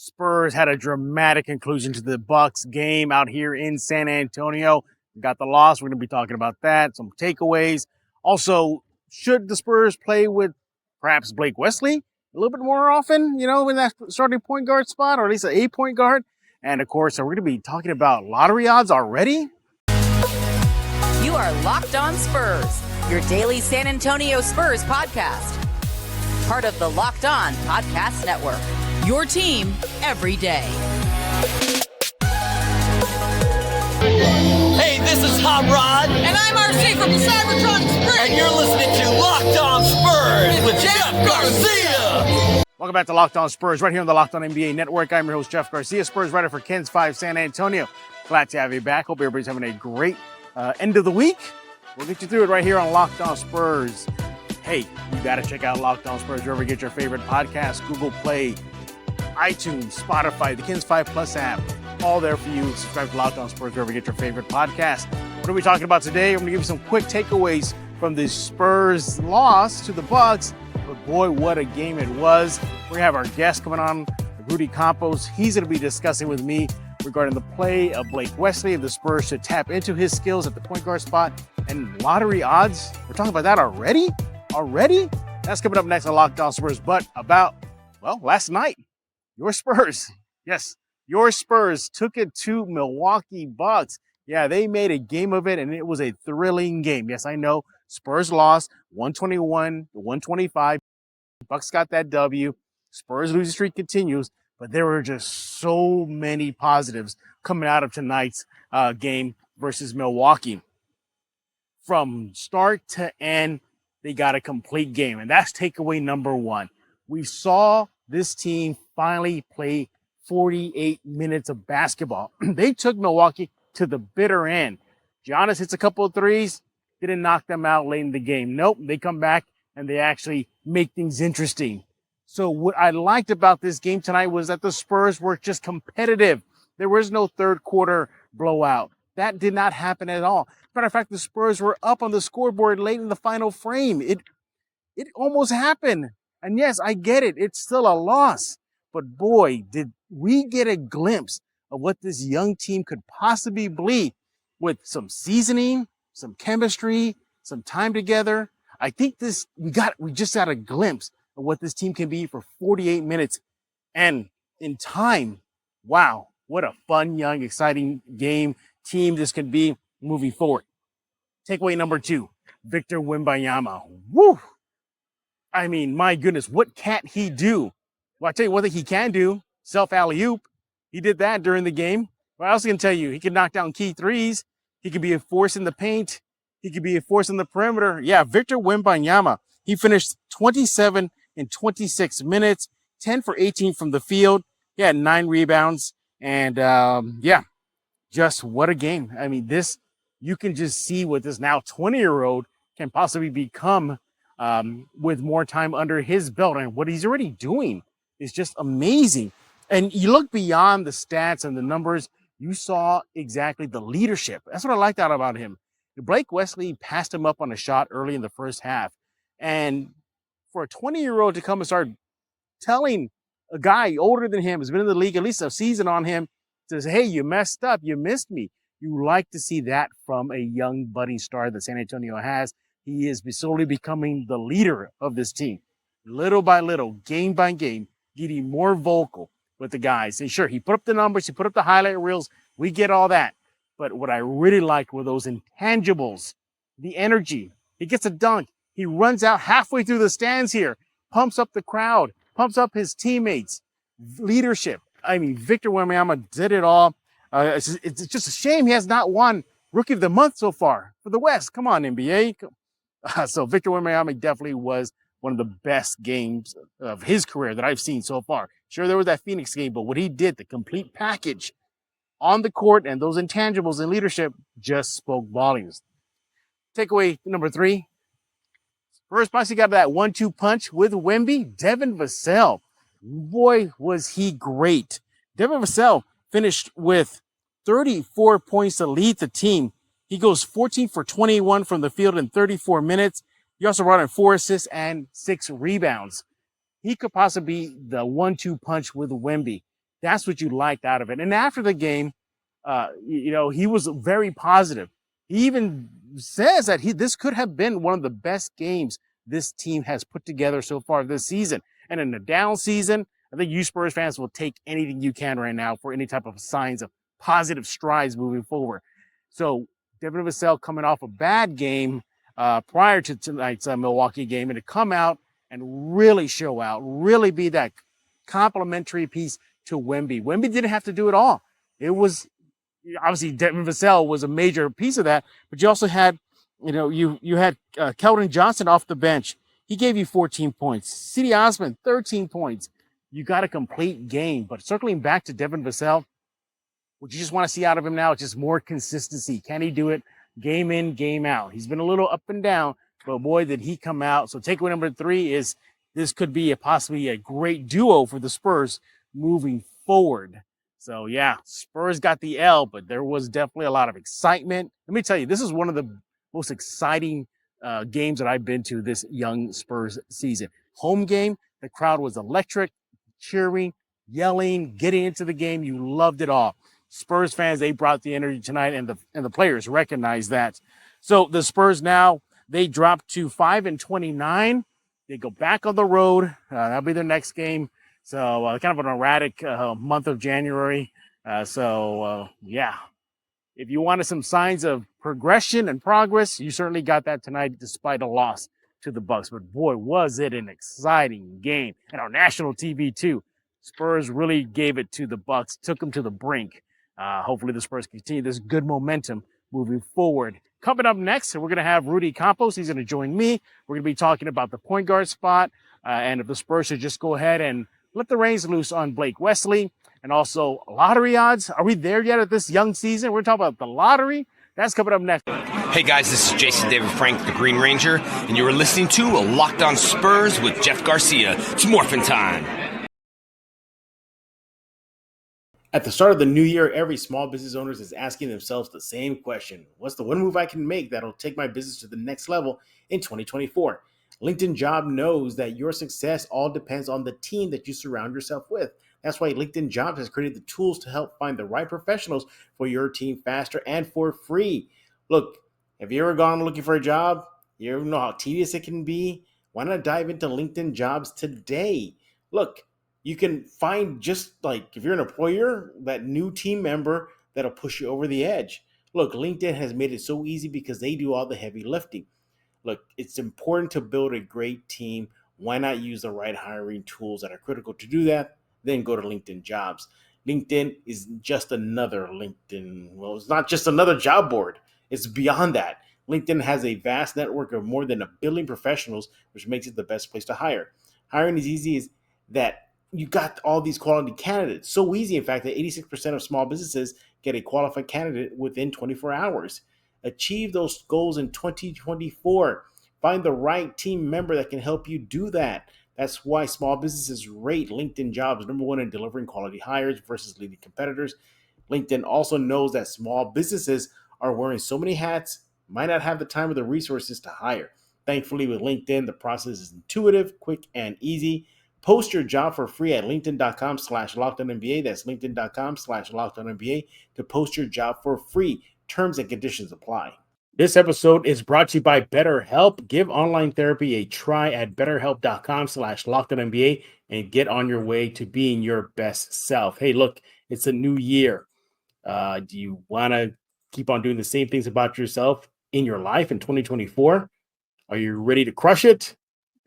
Spurs had a dramatic conclusion to the Bucks game out here in San Antonio. We got the loss. We're going to be talking about that, some takeaways. Also, should the Spurs play with perhaps Blake Wesley a little bit more often, in that starting point guard spot, or at least an 8-point guard? And, of course, we're going to be talking about lottery odds already. You are Locked On Spurs, your daily San Antonio Spurs podcast. Part of the Locked On Podcast Network, your team every day. Hey, this is Hot Rod. And I'm RC from the Cybertron Spurs. And you're listening to Locked On Spurs with Jeff Garcia. Welcome back to Locked On Spurs, right here on the Locked On NBA Network. I'm your host, Jeff Garcia, Spurs writer for Ken's 5 San Antonio. Glad to have you back. Hope everybody's having a great end of the week. We'll get you through it right here on Locked On Spurs. Hey, you got to check out Locked On Spurs wherever you get your favorite podcast, Google Play, iTunes, Spotify, the Ken's 5 Plus app, all there for you. Subscribe to Locked On Spurs wherever you get your favorite podcast. What are we talking about today? I'm going to give you some quick takeaways from the Spurs loss to the Bucks. But boy, what a game it was. We have our guest coming on, Rudy Campos. He's going to be discussing with me regarding the play of Blake Wesley of the Spurs to tap into his skills at the point guard spot and lottery odds. We're talking about that already? That's coming up next on Locked On Spurs. But last night, your Spurs, yes, your Spurs took it to Milwaukee Bucks. Yeah, they made a game of it, and it was a thrilling game. Yes, I know. Spurs lost 121-125. Bucks got that W. Spurs losing streak continues, but there were just so many positives coming out of tonight's game versus Milwaukee. From start to end, they got a complete game, and that's takeaway number one. We saw this team finally play 48 minutes of basketball. They took Milwaukee to the bitter end. Giannis hits a couple of threes, didn't knock them out late in the game. Nope, they come back and they actually make things interesting. So what I liked about this game tonight was that the Spurs were just competitive. There was no third quarter blowout. That did not happen at all. Matter of fact, the Spurs were up on the scoreboard late in the final frame. It almost happened. And yes, I get it. It's still a loss. But boy, did we get a glimpse of what this young team could possibly be with some seasoning, some chemistry, some time together. I think we just got a glimpse of what this team can be for 48 minutes. And in time, wow, what a fun, young, exciting team this could be moving forward. Takeaway number 2, Victor Wembanyama. Woo! I mean, my goodness, what can't he do? Well, I'll tell you one thing he can do, self alley-oop. He did that during the game. What else can I tell you? He can knock down key threes. He could be a force in the paint. He could be a force in the perimeter. Yeah, Victor Wembanyama, he finished 27 in 26 minutes, 10 for 18 from the field. He had 9 rebounds. And, just what a game. I mean, you can just see what this now 20-year-old can possibly become with more time under his belt. And what he's already doing is just amazing. And you look beyond the stats and the numbers, you saw exactly the leadership. That's what I liked out about him. Blake Wesley passed him up on a shot early in the first half. And for a 20-year-old to come and start telling a guy older than him, who's been in the league at least a season on him, to say, hey, you messed up, you missed me. You like to see that from a young budding star that San Antonio has. He is slowly becoming the leader of this team. Little by little, game by game, getting more vocal with the guys. And sure, he put up the numbers, he put up the highlight reels. We get all that. But what I really liked were those intangibles, the energy. He gets a dunk. He runs out halfway through the stands here, pumps up the crowd, pumps up his teammates, leadership. I mean, Victor Wembanyama did it all. It's just a shame he has not won Rookie of the Month so far for the West. Come on, NBA. So Victor Wembanyama definitely was one of the best games of his career that I've seen so far. Sure, there was that Phoenix game, but what he did, the complete package on the court and those intangibles and leadership just spoke volumes. Takeaway number 3. First punch, he got that 1-2 punch with Wemby, Devin Vassell. Boy, was he great. Devin Vassell finished with 34 points to lead the team. He goes 14 for 21 from the field in 34 minutes. He also brought in 4 assists and 6 rebounds. He could possibly be the 1-2 punch with Wemby. That's what you liked out of it. And after the game, he was very positive. He even says that this could have been one of the best games this team has put together so far this season. And in a down season, I think you Spurs fans will take anything you can right now for any type of signs of positive strides moving forward. So Devin Vassell coming off a bad game prior to tonight's Milwaukee game, and to come out and really show out, really be that complimentary piece to Wemby. Wemby didn't have to do it all. It was obviously Devin Vassell was a major piece of that, but you also had, you had Keldon Johnson off the bench. He gave you 14 points. Cedi Osman, 13 points. You got a complete game. But circling back to Devin Vassell, what you just want to see out of him now is just more consistency. Can he do it game in, game out? He's been a little up and down, but boy, did he come out. So takeaway number 3 is this could be possibly a great duo for the Spurs moving forward. So, yeah, Spurs got the L, but there was definitely a lot of excitement. Let me tell you, this is one of the most exciting games that I've been to this young Spurs season. Home game, the crowd was electric, cheering, yelling, getting into the game. You loved it all. Spurs fans, they brought the energy tonight, and the players recognize that. So the Spurs now, they drop to 5-29. They go back on the road. That'll be their next game. So kind of an erratic month of January. Yeah, if you wanted some signs of progression and progress, you certainly got that tonight despite a loss to the Bucks. But boy, was it an exciting game. And on national TV too. Spurs really gave it to the Bucks, took them to the brink. Hopefully the Spurs continue this good momentum moving forward. Coming up next, we're going to have Rudy Campos. He's going to join me. We're going to be talking about the point guard spot and if the Spurs should just go ahead and let the reins loose on Blake Wesley, and also lottery odds. Are we there yet at this young season? We're talking about the lottery. That's coming up next. Hey guys, this is Jason David Frank, the Green Ranger, and you are listening to Locked On Spurs with Jeff Garcia. It's morphin' time. At the start of the new year, every small business owner is asking themselves the same question. What's the one move I can make that'll take my business to the next level in 2024? LinkedIn Job knows that your success all depends on the team that you surround yourself with. That's why LinkedIn Jobs has created the tools to help find the right professionals for your team faster and for free. Look, have you ever gone looking for a job? You ever know how tedious it can be? Why not dive into LinkedIn Jobs today? Look, you can find, just like if you're an employer, that new team member that'll push you over the edge. Look, LinkedIn has made it so easy because they do all the heavy lifting. Look, it's important to build a great team. Why not use the right hiring tools that are critical to do that? Then go to LinkedIn Jobs. LinkedIn is just another LinkedIn. Well, it's not just another job board. It's beyond that. LinkedIn has a vast network of more than 1 billion professionals, which makes it the best place to hire. Hiring is easy as that. You got all these quality candidates. So easy, in fact, that 86% of small businesses get a qualified candidate within 24 hours. Achieve those goals in 2024. Find the right team member that can help you do that. That's why small businesses rate LinkedIn Jobs number 1 in delivering quality hires versus leading competitors. LinkedIn also knows that small businesses are wearing so many hats, might not have the time or the resources to hire. Thankfully, with LinkedIn, the process is intuitive, quick, and easy. Post your job for free at linkedin.com/LockedOnNBA. That's linkedin.com/LockedOnNBA to post your job for free. Terms and conditions apply. This episode is brought to you by BetterHelp. Give online therapy a try at betterhelp.com/LockedOnNBA and get on your way to being your best self. Hey, look, it's a new year. Do you want to keep on doing the same things about yourself in your life in 2024? Are you ready to crush it?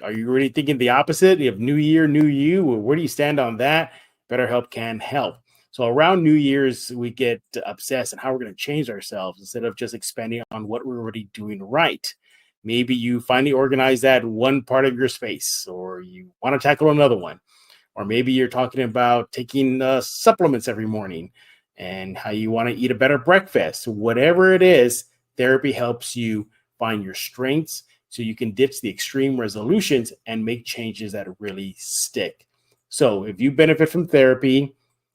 Are you really thinking the opposite? You have new year, new you. Where do you stand on that? BetterHelp can help. So around New Year's, we get obsessed on how we're going to change ourselves instead of just expanding on what we're already doing right. Maybe you finally organize that one part of your space, or you want to tackle another one. Or maybe you're talking about taking supplements every morning and how you want to eat a better breakfast. Whatever it is, therapy helps you find your strengths, so you can ditch the extreme resolutions and make changes that really stick. So if you benefit from therapy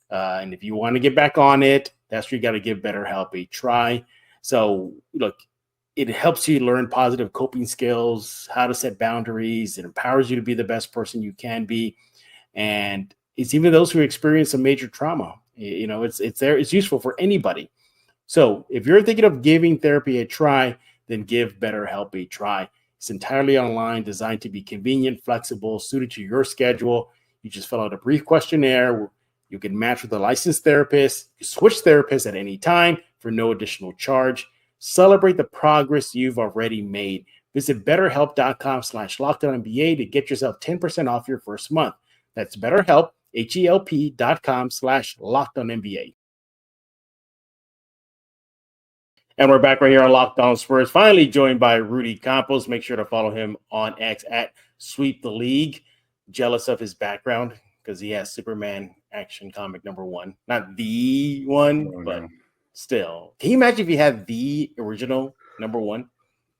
and if you want to get back on it, that's where you got to give BetterHelp a try. So look, it helps you learn positive coping skills, how to set boundaries. It empowers you to be the best person you can be. And it's even those who experience some major trauma. It's there. It's useful for anybody. So if you're thinking of giving therapy a try, then give BetterHelp a try. It's entirely online, designed to be convenient, flexible, suited to your schedule. You just fill out a brief questionnaire. You can match with a licensed therapist. You switch therapists at any time for no additional charge. Celebrate the progress you've already made. Visit BetterHelp.com/LockedOnNBA to get yourself 10% off your first month. That's BetterHelp, HELP.com/LockedOnNBA. And we're back right here on Locked On Spurs, finally joined by Rudy Campos. Make sure to follow him on X at Sweep the League. Jealous of his background because he has Superman Action Comic #1. Not the one, but still. Can you imagine if you had the original #1?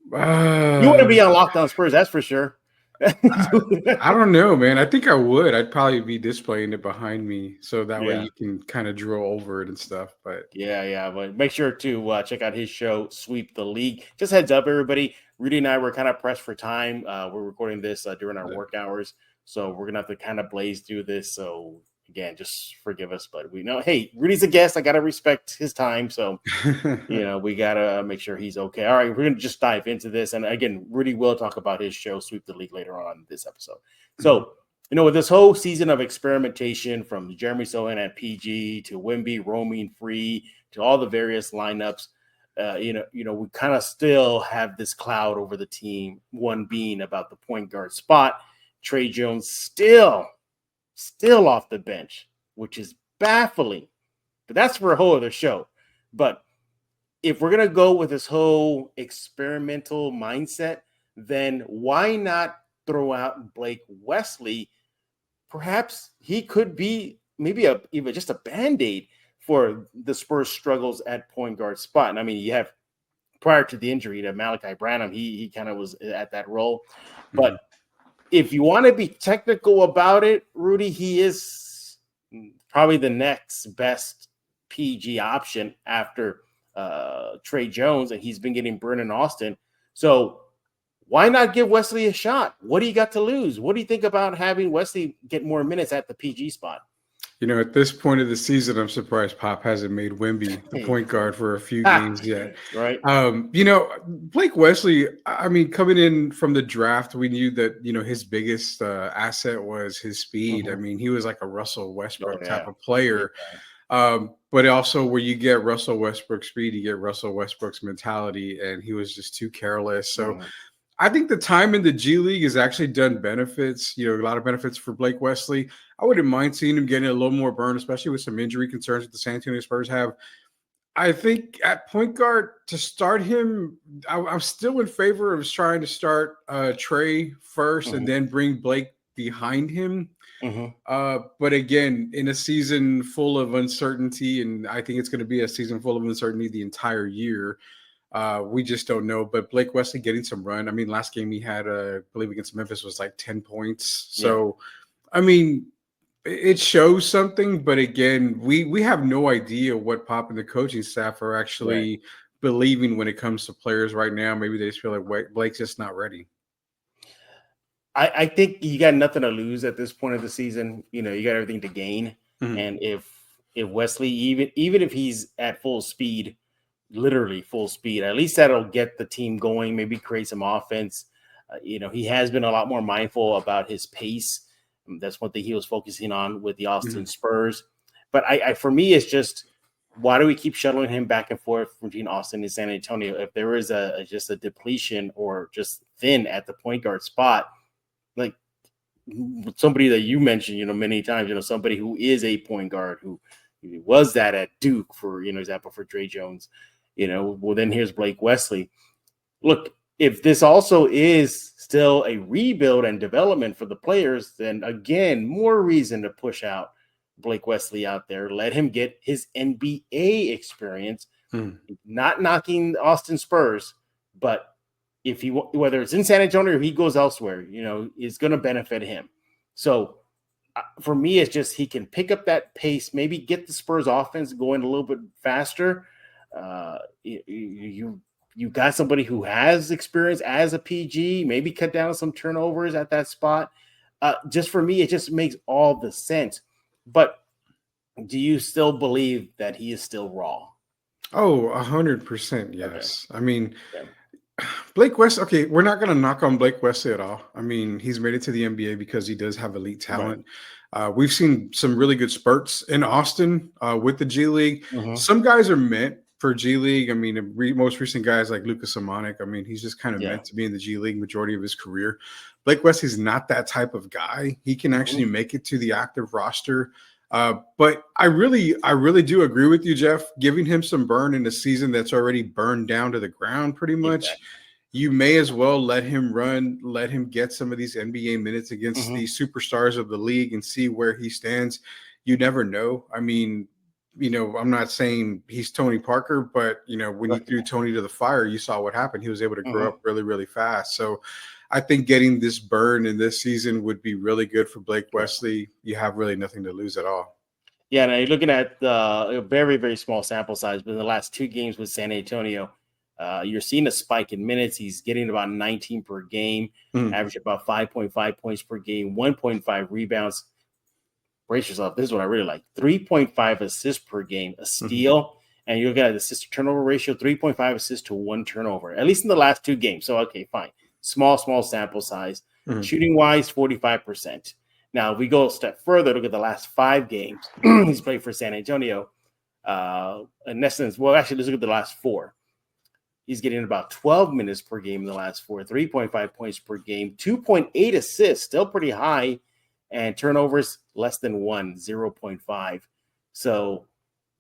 You want to be on Locked On Spurs, that's for sure. I don't know, man. I think I would. I'd probably be displaying it behind me so that way you can kind of drill over it and stuff. But but make sure to check out his show, Sweep the League. Just heads up, everybody. Rudy and I were kind of pressed for time. We're recording this during our work hours, so we're gonna have to kind of blaze through this. So again, just forgive us, but we know, hey, Rudy's a guest. I gotta respect his time, so we gotta make sure he's okay. All right, we're gonna just dive into this, and again, Rudy will talk about his show, Sweep the League, later on in this episode. So, with this whole season of experimentation, from Jeremy Sohan at PG to Wemby roaming free to all the various lineups, we kind of still have this cloud over the team. One being about the point guard spot. Tre Jones still off the bench, which is baffling, but that's for a whole other show. But if we're going to go with this whole experimental mindset, then why not throw out Blake Wesley? Perhaps he could be maybe even just a Band-Aid for the Spurs struggles at point guard spot. And I mean, you have, prior to the injury to Malachi Branham, he kind of was at that role. But if you want to be technical about it, Rudy, he is probably the next best PG option after Tre Jones, and he's been getting burned in Austin. So why not give Wesley a shot? What do you got to lose? What do you think about having Wesley get more minutes at the PG spot? At this point of the season, I'm surprised Pop hasn't made Wemby the point guard for a few games yet. Right. Blake Wesley, I mean, coming in from the draft, we knew that, his biggest asset was his speed. I mean, he was like a Russell Westbrook type of player. But also where you get Russell Westbrook's speed, you get Russell Westbrook's mentality, and he was just too careless. So I think the time in the G League has actually done benefits, a lot of benefits for Blake Wesley. I wouldn't mind seeing him getting a little more burn, especially with some injury concerns that the San Antonio Spurs have. I think at point guard, to start him, I'm still in favor of trying to start Tre first and then bring Blake behind him. But again, in a season full of uncertainty, and I think it's going to be a season full of uncertainty the entire year, we just don't know. But Blake Wesley getting some run. I mean, last game he had, I believe against Memphis, was like 10 points. So, I mean, it shows something. But again, we have no idea what Pop and the coaching staff are actually believing when it comes to players right now. Maybe they just feel like Blake's just not ready. I think you got nothing to lose at this point of the season. You got everything to gain. And if Wesley, even if he's at full speed, literally full speed, at least that'll get the team going, maybe create some offense. He has been a lot more mindful about his pace. That's one thing he was focusing on with the Austin Spurs. But for me, it's just, why do we keep shuttling him back and forth between Austin and San Antonio? If there is just a depletion or just thin at the point guard spot, like somebody that you mentioned, many times, somebody who is a point guard who was that at Duke, for example, for Tre Jones, well, then here's Blake Wesley. Look, if this also is still a rebuild and development for the players, then again, more reason to push out Blake Wesley out there. Let him get his NBA experience. Not knocking Austin Spurs, but if he, whether it's in San Antonio or he goes elsewhere, it's going to benefit him. So for me, it's just he can pick up that pace, maybe get the Spurs offense going a little bit faster. You got somebody who has experience as a PG, maybe cut down some turnovers at that spot. Just for me, it just makes all the sense. But do you still believe that he is still raw? Oh, 100%. Yes. Okay. I mean, Okay. Blake Wesley. Okay, we're not going to knock on Blake Wesley at all. I mean, he's made it to the NBA because he does have elite talent. Right. We've seen some really good spurts in Austin with the G League. Mm-hmm. Some guys are meant for G League. I mean, the most recent guys like Lucas Amanek. I mean, he's just kind of meant to be in the G League majority of his career. Blake Wesley's not that type of guy. He can actually make it to the active roster. But I really do agree with you, Jeff. Giving him some burn in a season that's already burned down to the ground pretty much. Exactly. You may as well let him run, let him get some of these NBA minutes against the superstars of the league and see where he stands. You never know. I mean, I'm not saying he's Tony Parker, but, when you threw Tony to the fire, you saw what happened. He was able to grow up really, really fast. So I think getting this burn in this season would be really good for Blake Wesley. You have really nothing to lose at all. Yeah, now you're looking at a very, very small sample size, but in the last 2 games with San Antonio, you're seeing a spike in minutes. He's getting about 19 per game, average about 5.5 points per game, 1.5 rebounds. Brace yourself. This is what I really like. 3.5 assists per game, a steal. And you're looking at the assist-to-turnover ratio, 3.5 assists to 1 turnover, at least in the last 2 games. So, okay, fine. Small sample size. Shooting-wise, 45%. Now, if we go a step further, look at the last 5 games he's played for San Antonio. In essence, well, actually, let's look at the last 4. He's getting about 12 minutes per game in the last 4, 3.5 points per game, 2.8 assists, still pretty high, and turnovers less than 1, 0.5. So,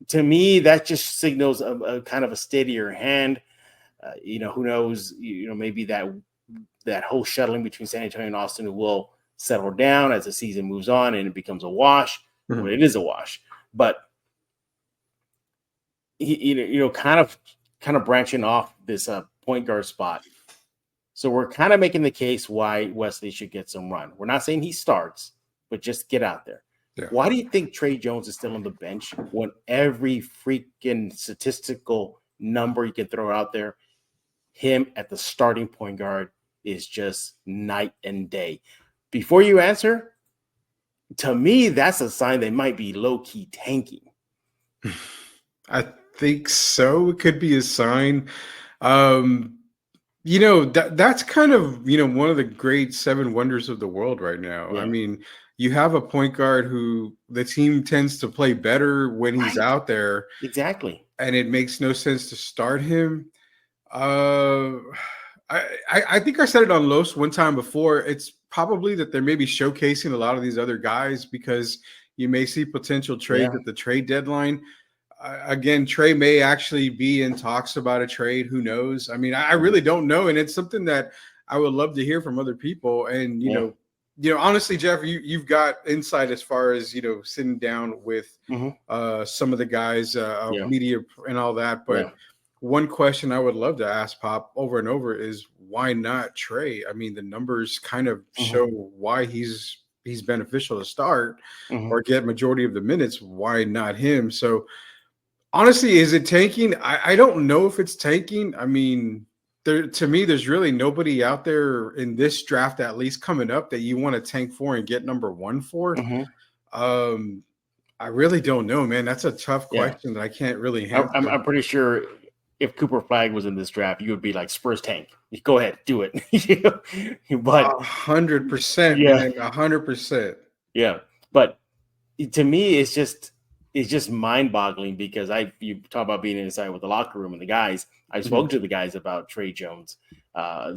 to me, that just signals a kind of a steadier hand. Who knows? Maybe that whole shuttling between San Antonio and Austin will settle down as the season moves on and it becomes a wash. Well, it is a wash, but kind of branching off this point guard spot. So we're kind of making the case why Wesley should get some run. We're not saying he starts, but just get out there. Yeah. Why do you think Tre Jones is still on the bench when every freaking statistical number you can throw out there, him at the starting point guard is just night and day? Before you answer, to me, that's a sign they might be low-key tanking. I think so. It could be a sign. That's kind of, one of the great 7 wonders of the world right now. Yeah. I mean, you have a point guard who the team tends to play better when he's out there. Exactly. And it makes no sense to start him. I think I said it on Los one time before. It's probably that they're maybe showcasing a lot of these other guys because you may see potential trades at the trade deadline. Again, Tre may actually be in talks about a trade. Who knows? I mean, I really don't know. And it's something that I would love to hear from other people. And, honestly, Jeff, you've got insight as far as, sitting down with some of the guys, media and all that. But one question I would love to ask Pop over and over is why not Tre? I mean, the numbers kind of show why he's beneficial to start or get majority of the minutes. Why not him? So honestly, is it tanking? I don't know if it's tanking. I mean, to me, there's really nobody out there in this draft, at least coming up, that you want to tank for and get number 1 for. I really don't know, man. That's a tough question that I can't really answer. I'm pretty sure if Cooper Flagg was in this draft, you would be like, Spurs tank. Go ahead, do it. But 100%, man, 100%. Yeah, but to me, it's just mind-boggling because you talk about being inside with the locker room and the guys. I spoke to the guys about Tre Jones.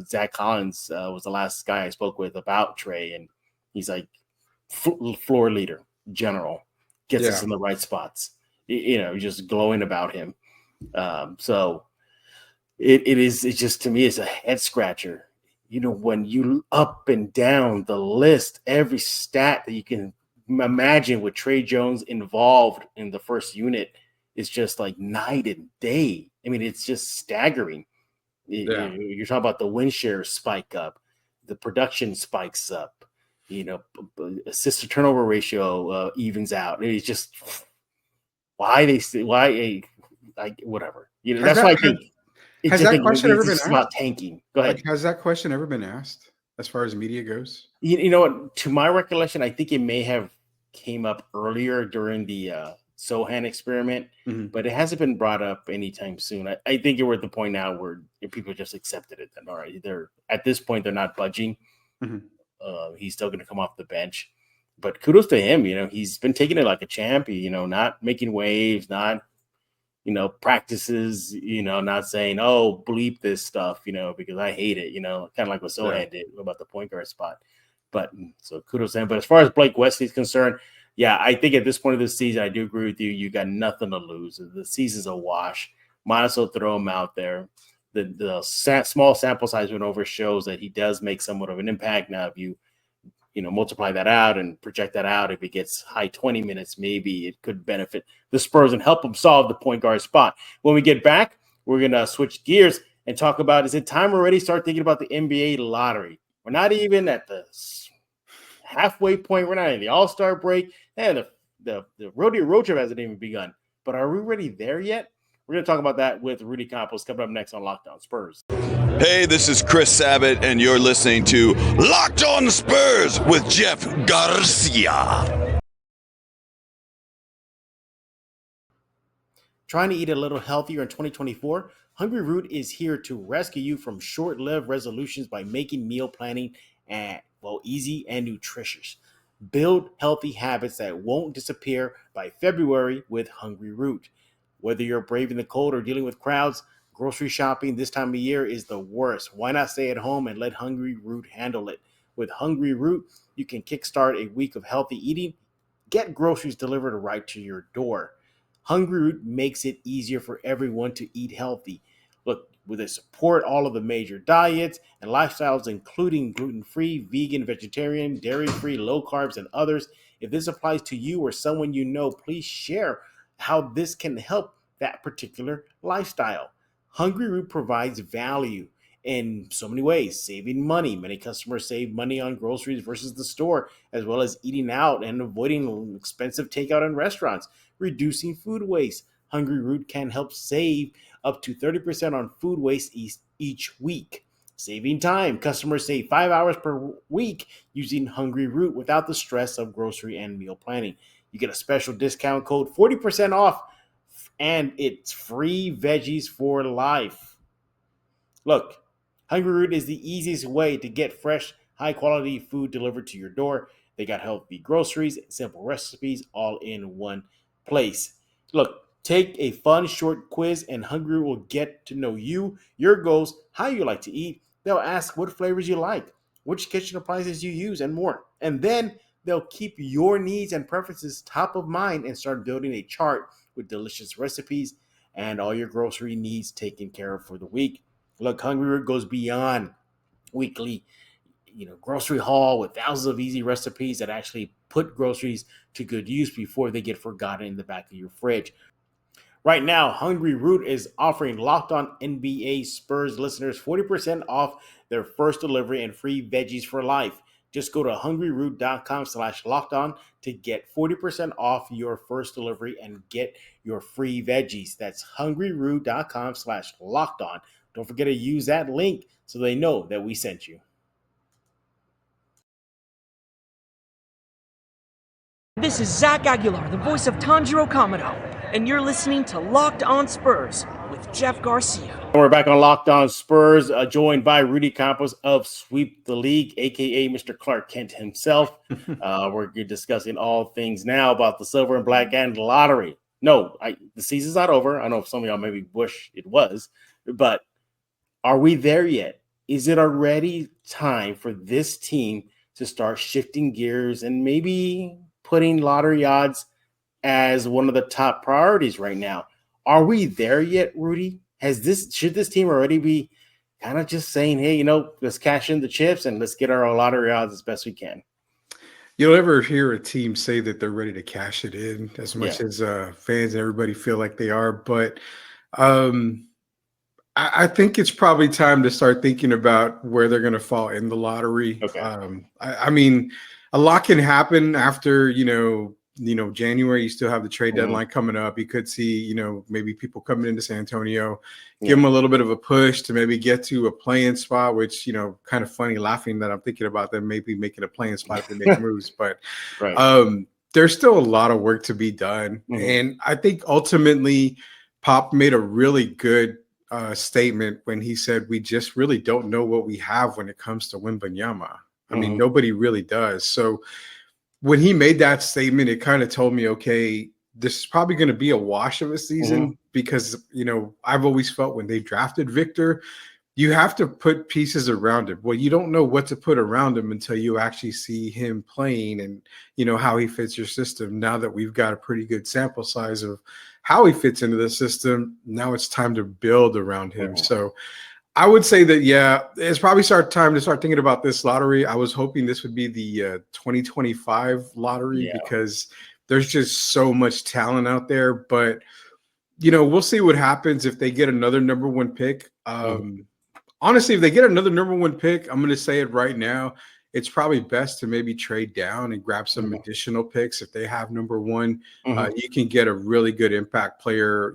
Zach Collins was the last guy I spoke with about Tre, and he's like floor leader, general, gets us in the right spots. Just glowing about him. So it's just, to me, it's a head scratcher. When you up and down the list, every stat that you can imagine with Tre Jones involved in the first unit is just like night and day. I mean, it's just staggering. You're talking about the win share spike up, the production spikes up, assist to turnover ratio evens out. It's just whatever. That's why I think. Has that question ever been asked? About tanking. Go ahead. Has that question ever been asked as far as media goes? You know what? To my recollection, I think it may have came up earlier during the Sohan experiment, but it hasn't been brought up anytime soon. I think we're at the point now where people just accepted it. And all right, at this point, they're not budging. He's still going to come off the bench. But kudos to him. He's been taking it like a champ, not making waves, not, practices, not saying, oh, bleep this stuff, because I hate it, kind of like what Sohan did about the point guard spot. But so kudos to him. But as far as Blake Wesley is concerned, yeah, I think at this point of the season, I do agree with you. You got nothing to lose. The season's a wash. Might as well throw him out there. The small sample size went over shows that he does make somewhat of an impact. Now, if you multiply that out and project that out, if he gets high 20 minutes, maybe it could benefit the Spurs and help them solve the point guard spot. When we get back, we're going to switch gears and talk about, is it time already to start thinking about the NBA lottery? We're not even at the halfway point. We're not in the All-Star break. And the rodeo road trip hasn't even begun. But are we ready there yet? We're going to talk about that with Rudy Campos coming up next on Locked On Spurs. Hey, this is Chris Sabat, and you're listening to Locked On Spurs with Jeff Garcia. Trying to eat a little healthier in 2024? Hungry Root is here to rescue you from short-lived resolutions by making meal planning easy and nutritious. Build healthy habits that won't disappear by February with Hungry Root. Whether you're braving the cold or dealing with crowds, grocery shopping this time of year is the worst. Why not stay at home and let Hungry Root handle it? With Hungry Root, you can kickstart a week of healthy eating. Get groceries delivered right to your door. Hungry Root makes it easier for everyone to eat healthy. Look, they support all of the major diets and lifestyles, including gluten-free, vegan, vegetarian, dairy-free, low carbs, and others. If this applies to you or someone you know, please share how this can help that particular lifestyle. Hungry Root provides value in so many ways, saving money. Many customers save money on groceries versus the store, as well as eating out and avoiding expensive takeout in restaurants, reducing food waste. Hungry Root can help save up to 30% on food waste each week. Saving time. Customers save 5 hours per week using Hungry Root without the stress of grocery and meal planning. You get a special discount code, 40% off, and it's free veggies for life. Look, Hungry Root is the easiest way to get fresh, high-quality food delivered to your door. They got healthy groceries, simple recipes, all in one place. Look, take a fun short quiz, and Hungry Root will get to know you, your goals, how you like to eat. They'll ask what flavors you like, which kitchen appliances you use, and more. And then they'll keep your needs and preferences top of mind and start building a chart with delicious recipes and all your grocery needs taken care of for the week. Look, Hungry Root goes beyond weekly, grocery haul with thousands of easy recipes that actually put groceries to good use before they get forgotten in the back of your fridge. Right now, Hungry Root is offering Locked On NBA Spurs listeners 40% off their first delivery and free veggies for life. Just go to hungryroot.com/lockedon to get 40% off your first delivery and get your free veggies. That's hungryroot.com/lockedon. Don't forget to use that link so they know that we sent you. This is Zach Aguilar, the voice of Tanjiro Kamado, and you're listening to Locked On Spurs with Jeff Garcia. We're back on Locked On Spurs, joined by Rudy Campos of Sweep the League, a.k.a. Mr. Clark Kent himself. We're discussing all things now about the silver and black and lottery. No, the season's not over. I know some of y'all maybe wish it was, but are we there yet? Is it already time for this team to start shifting gears and maybe putting lottery odds as one of the top priorities right now? Are we there yet, Rudy? Should this team already be kind of just saying, hey, let's cash in the chips and let's get our lottery odds as best we can? You'll ever hear a team say that they're ready to cash it in as much as fans and everybody feel like they are. But I think it's probably time to start thinking about where they're going to fall in the lottery. Okay. I mean, a lot can happen after, January. You still have the trade deadline coming up. You could see, maybe people coming into San Antonio, give them a little bit of a push to maybe get to a playing spot, which, kind of funny laughing that I'm thinking about them maybe making a playing spot if they make moves. But right. there's still a lot of work to be done. Mhm. And I think ultimately Pop made a really good statement when he said, we just really don't know what we have when it comes to Wembanyama. I mean, nobody really does. So when he made that statement, it kind of told me, okay, this is probably going to be a wash of a season because, I've always felt when they drafted Victor, you have to put pieces around him. Well, you don't know what to put around him until you actually see him playing and, how he fits your system. Now that we've got a pretty good sample size of how he fits into the system, now it's time to build around him. So I would say that, yeah, it's probably time to start thinking about this lottery. I was hoping this would be the 2025 lottery because there's just so much talent out there. But, we'll see what happens if they get another number one pick. Honestly, if they get another number one pick, I'm going to say it right now, it's probably best to maybe trade down and grab some additional picks. If they have number one, you can get a really good impact player,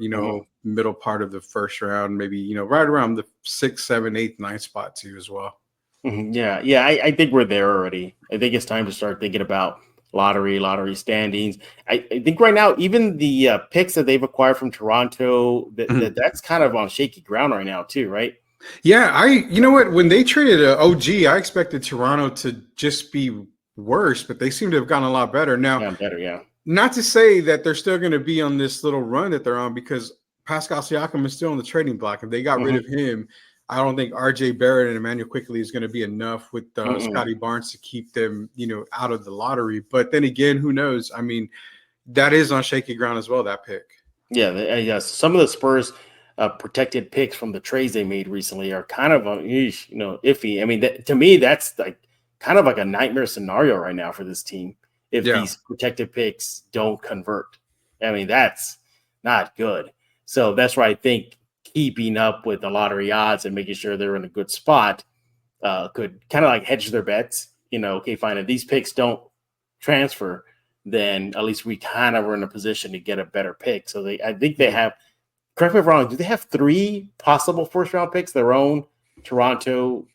middle part of the first round, maybe, right around the 6, 7, 8, 9 spot too as well. Yeah. I think we're there already. I think it's time to start thinking about lottery standings. I think right now, even the picks that they've acquired from Toronto, that's kind of on shaky ground right now too, right? Yeah, you know what? When they traded OG, I expected Toronto to just be worse, but they seem to have gotten a lot better. Now, not to say that they're still going to be on this little run that they're on because Pascal Siakam is still on the trading block. If they got rid of him, I don't think RJ Barrett and Emmanuel Quickley is going to be enough with Scotty Barnes to keep them, out of the lottery. But then again, who knows? I mean, that is on shaky ground as well, that pick. Yeah. Some of the Spurs protected picks from the trades they made recently are kind of iffy. I mean, to me, that's like kind of like a nightmare scenario right now for this team. If these protected picks don't convert, I mean, that's not good. So that's why I think keeping up with the lottery odds and making sure they're in a good spot could kind of like hedge their bets. Okay, fine. If these picks don't transfer, then at least we kind of are in a position to get a better pick. So I think they have. Correct me if I'm wrong. Do they have 3 possible first-round picks? Their own, Toronto,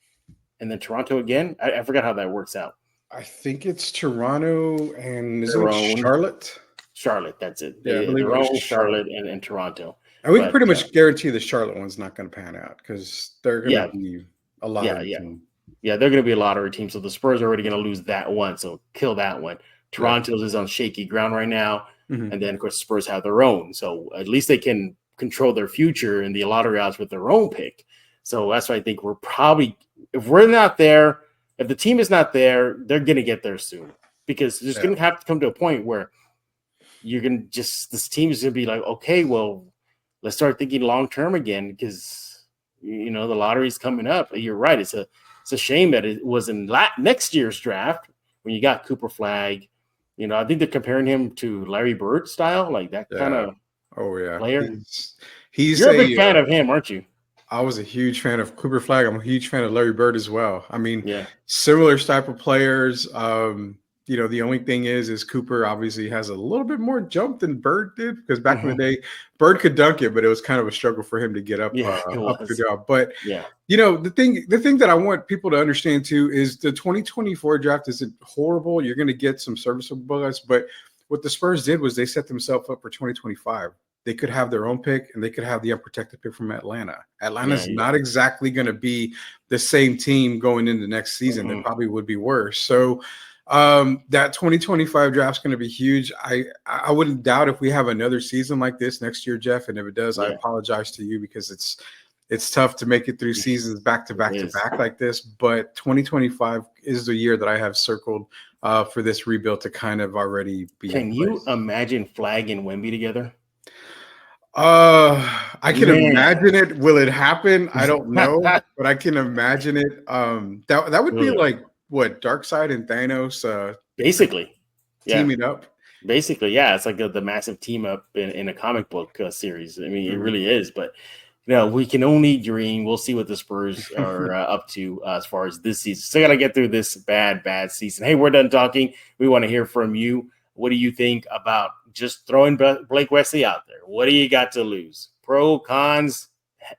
and then Toronto again? I forgot how that works out. I think it's Toronto and is it Charlotte? Charlotte, that's it. Yeah, I believe their it was own Charlotte and Toronto. And we can pretty much guarantee the Charlotte one's not going to pan out because they're going to be a lottery team. Yeah, they're going to be a lottery team. So the Spurs are already going to lose that one. So kill that one. Toronto's is on shaky ground right now. And then, of course, the Spurs have their own. So at least they can control their future in the lottery odds with their own pick. So that's why I think we're probably, if we're not there, if the team is not there, they're going to get there soon because there's going to have to come to a point where you're going to this team is going to be like, okay, well, let's start thinking long-term again because, the lottery's coming up. You're right. It's a shame that it was in next year's draft when you got Cooper Flag. I think they're comparing him to Larry Bird style, like that kind of player. You're a big fan of him, aren't you? I was a huge fan of Cooper Flag. I'm a huge fan of Larry Bird as well. I mean, similar type of players. The only thing is Cooper obviously has a little bit more jump than Bird did because back in the day, Bird could dunk it, but it was kind of a struggle for him to get up the job. But the thing that I want people to understand too is the 2024 draft isn't horrible. You're going to get some serviceable guys, but what the Spurs did was they set themselves up for 2025. They could have their own pick and they could have the unprotected pick from Atlanta. Atlanta's not exactly going to be the same team going into next season. They probably would be worse. So that 2025 draft is going to be huge. I wouldn't doubt if we have another season like this next year, Jeff. And if it does, I apologize to you because it's tough to make it through seasons back to back like this. But 2025 is the year that I have circled for this rebuild to kind of already be. Can you imagine Flag and Wemby together? I can imagine it. Will it happen? I don't know, but I can imagine it. That would be like what Darkseid and Thanos basically teaming up. Basically, it's like the massive team up in a comic book series. I mean, it really is. But we can only dream. We'll see what the Spurs are up to as far as this season. Still got to get through this bad season. Hey, we're done talking. We want to hear from you. What do you think about just throwing Blake Wesley out there? What do you got to lose? Pro, cons?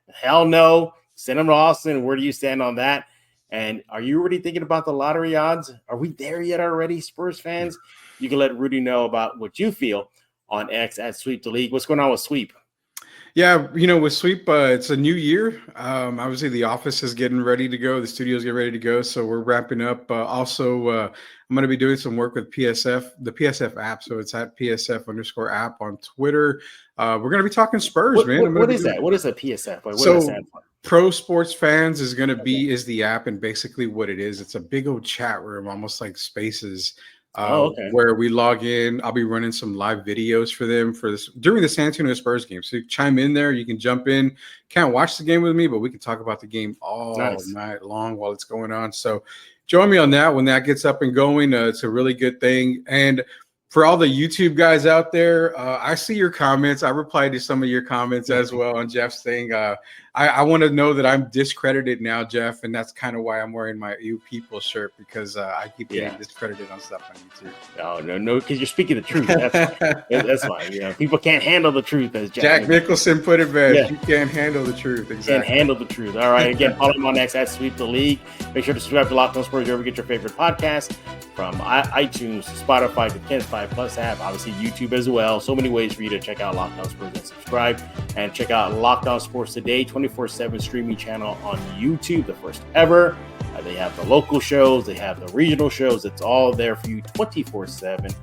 Hell no. Send him to Austin. Where do you stand on that? And are you already thinking about the lottery odds? Are we there yet already, Spurs fans? you can let Rudy know about what you feel on X at Sweep the League. What's going on with Sweep? Yeah, with Sweep, it's a new year. Obviously, the office is getting ready to go. The studio's getting ready to go. So we're wrapping up. Also, I'm going to be doing some work with PSF, the PSF app. So it's at PSF_app on Twitter. We're going to be talking Spurs, man. What is that? What is a PSF? Like, what so is that for? Pro Sports Fans is going to is the app, and basically what it is, it's a big old chat room, almost like Spaces. Where we log in. I'll be running some live videos for them during the San Antonio Spurs game. So you chime in there, you can jump in. Can't watch the game with me, but we can talk about the game all night long while it's going on. So join me on that when that gets up and going. It's a really good thing. And for all the YouTube guys out there, I see your comments. I replied to some of your comments as well on Jeff's thing. I want to know that I'm discredited now, Jeff, and that's kind of why I'm wearing my You People shirt, because I keep getting discredited on stuff on YouTube. Oh, no, because you're speaking the truth. That's fine. People can't handle the truth, as Jack Nicholson put it best. You can't handle the truth. Exactly. Can't handle the truth. All right. Again, follow him on X at Sweep the League. Make sure to subscribe to Locked On Spurs wherever you get your favorite podcast, from iTunes, Spotify, to Ken's 5+ app, obviously YouTube as well. So many ways for you to check out Locked On Spurs and subscribe. And check out Locked On Sports Today, 24/7 streaming channel on YouTube, the first ever. They have the local shows, they have the regional shows. It's all there for you 24/7.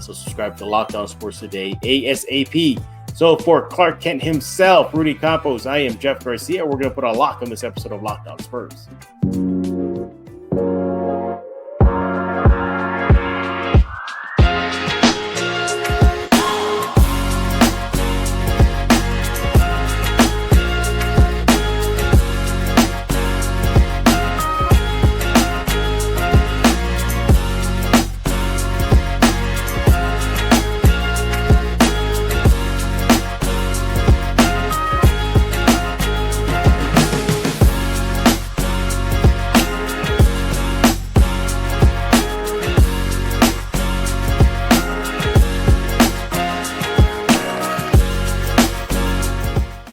So subscribe to Locked On Sports Today ASAP. So for Clark Kent himself, Rudy Campos, I am Jeff Garcia. We're going to put a lock on this episode of Locked On Spurs.